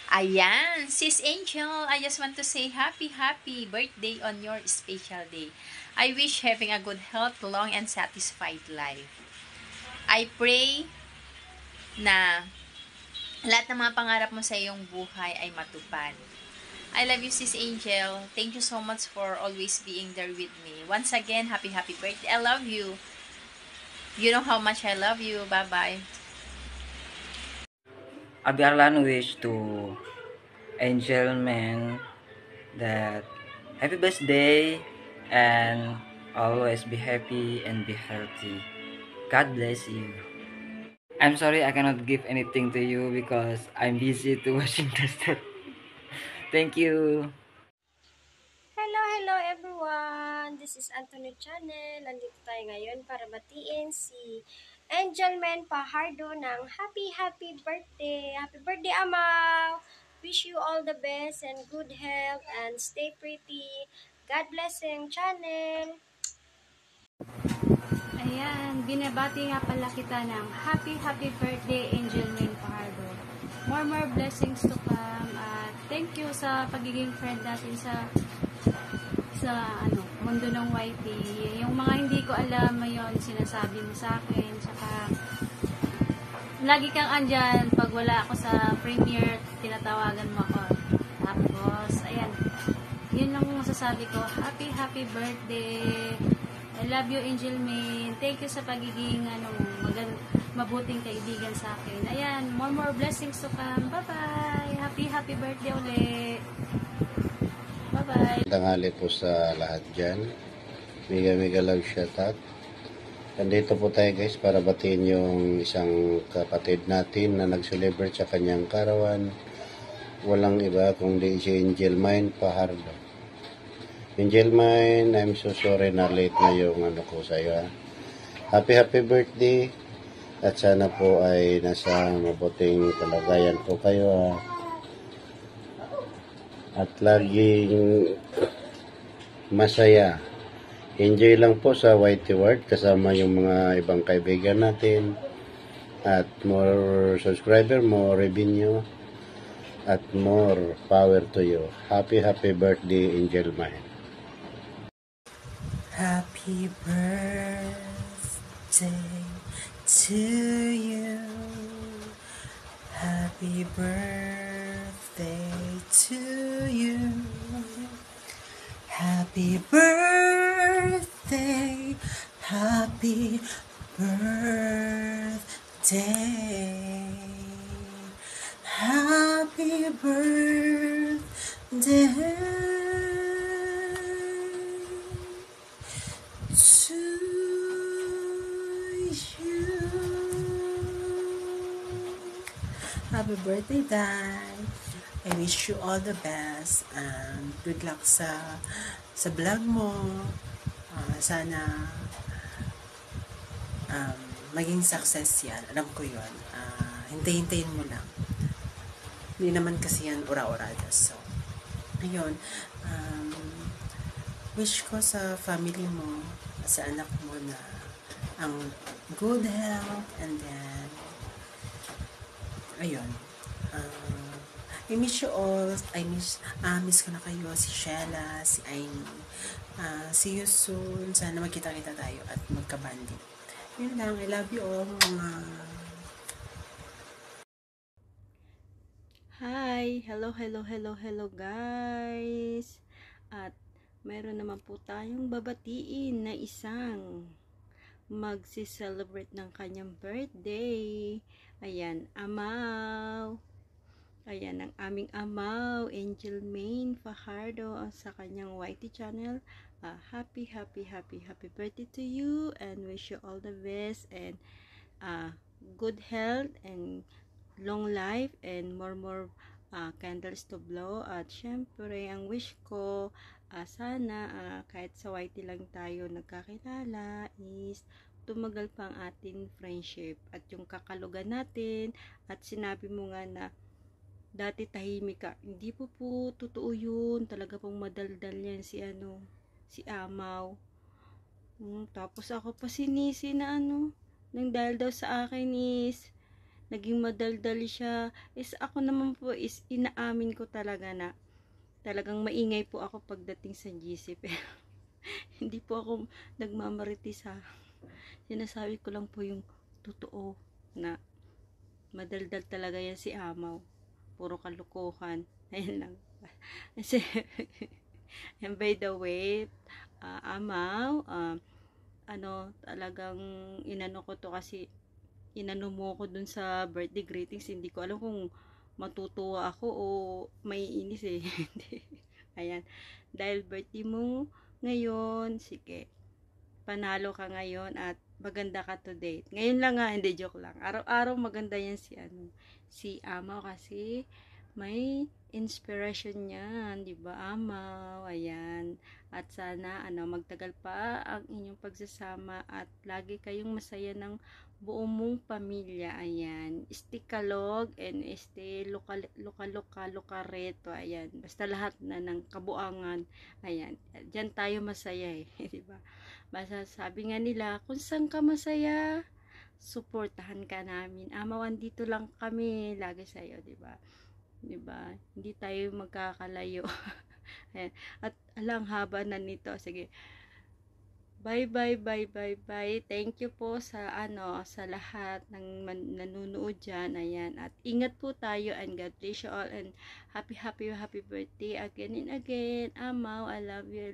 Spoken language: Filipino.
Ayan, Sis Angel, I just want to say happy birthday on your special day. I wish having a good health, long and satisfied life. I pray na lahat ng mga pangarap mo sa iyong buhay ay matupad. I love you, Sis Angel. Thank you so much for always being there with me. Once again, happy birthday. I love you. You know how much I love you. Bye-bye. Abi Arlan wish to Angel Man that happy birthday and always be happy and be healthy. God bless you. I'm sorry I cannot give anything to you because I'm busy to washing the set. Thank you. Hello everyone! This is Anthony Channel. Nandito tayo ngayon para batiin si Angelman Pajardo ng happy birthday! Happy birthday, Amaw! Wish you all the best and good health and stay pretty. God bless yung channel! Ayan, binabati nga pala kita ng happy birthday, Angelman Pajardo. More blessings to come. At thank you sa pagiging friend natin sa mundo ng YT. Yung mga hindi ko alam ngayon, sinasabi mo sa akin. Saka, lagi kang andyan. Pag wala ako sa premiere, tinatawagan mo ako. Tapos, ayan. Yun lang masasabi ko. Happy birthday. I love you, Angel Main. Thank you sa pagiging mabuting kaibigan sa akin. Ayan, more blessings to come. Bye-bye. Happy birthday ulit. Bye-bye. Tanghali po sa lahat dyan. Mega love shoutout. Nandito po tayo guys para batiin yung isang kapatid natin na nag-celebrate sa kanyang karawan. Walang iba kundi si Angel Mine Pajardo. Angel Mine, I'm so sorry na late na yung ko sa iyo. Happy birthday. At sana po ay nasa mabuting kalagayan po kayo. At laging masaya. Enjoy lang po sa YT World kasama yung mga ibang kaibigan natin. At more subscriber, more revenue, at more power to you. Happy birthday, Angel Mine. Happy birthday to you. Happy birthday to you. Happy birthday. Happy birthday. Happy birthday to you. Happy birthday, Dad. I wish you all the best and good luck sa vlog mo. Sana maging success yan. Alam ko yun. Hintayin mo lang. Hindi naman kasi yan ura-urada. So, ayun. Wish ko sa family mo, sa anak mo na ang good health and then ayun. I miss you all. Miss ko na kayo. Si Shella, si Aimee. See you soon. Sana magkita-kita tayo at magkabanding. Yun lang. I love you all. Hi! Hello guys! At mayroon naman po tayong babatiin na isang magsi-celebrate ng kanyang birthday. Ayan, Amaw. Ayan, ang aming Amaw, Angel Main Fajardo sa kanyang YT channel. Happy birthday to you and wish you all the best and good health and long life and more candles to blow. At syempre, ang wish ko sana kahit sa YT lang tayo nagkakilala is tumagal pa ang ating friendship at yung kakalugan natin. At sinabi mo nga na dati tahimik ka, hindi po totoo yun. Talaga pong madaldal yan si Amaw. Tapos ako pa sinisi na nang dahil daw sa akin is naging madaldal siya. Is ako naman po is inaamin ko talaga na talagang maingay po ako pagdating sa GC. Pero hindi po ako nagmamaritis ha. Sinasabi ko lang po yung totoo na madaldal talaga yan si Amaw. Puro kalukuhan. Ayun lang. Kasi, and by the way, Amaw, talagang inano ko to kasi inano mo ko dun sa birthday greetings. Hindi ko alam kung matutuwa ako o maiinis eh. Ayan. Dahil birthday mo ngayon, sige. Panalo ka ngayon at maganda ka to date. Ngayon lang nga, hindi, joke lang. Araw-araw maganda yan si Amaw kasi may inspiration niyan, di ba, Amaw? Ayan. At sana magtagal pa ang inyong pagsasama at lagi kayong masaya ng buong mong pamilya. Ayan. Stay kalog and stay luka-luka-lukareto. Ayan. Basta lahat na ng kabuangan. Ayan. Diyan tayo masaya eh. Di ba? Basta sabi nga nila, kung saan ka masaya, suportahan ka namin. Amaw, andito lang kami lagi sa'yo, di ba? Di ba? Hindi tayo magkakalayo. Ayan. At alang haba na nito. Sige. Bye. Thank you po sa sa lahat ng nanonood diyan. Ayan. At ingat po tayo and God bless you all and happy birthday again and again. Amaw, I love you.